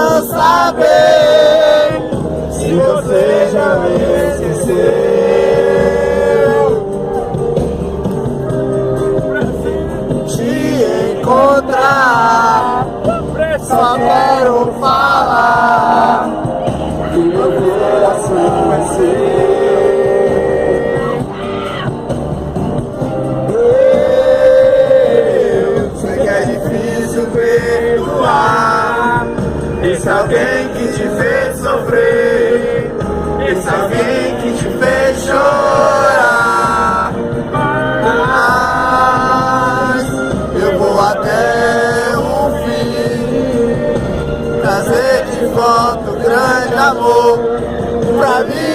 não saber se você já me esqueceu. Te encontrar, só quero falar que meu coração vai ser. Eu sei que é difícil perdoar esse alguém que te fez sofrer, esse alguém que te fez chorar. Mas eu vou até o fim trazer de volta o grande amor pra mim.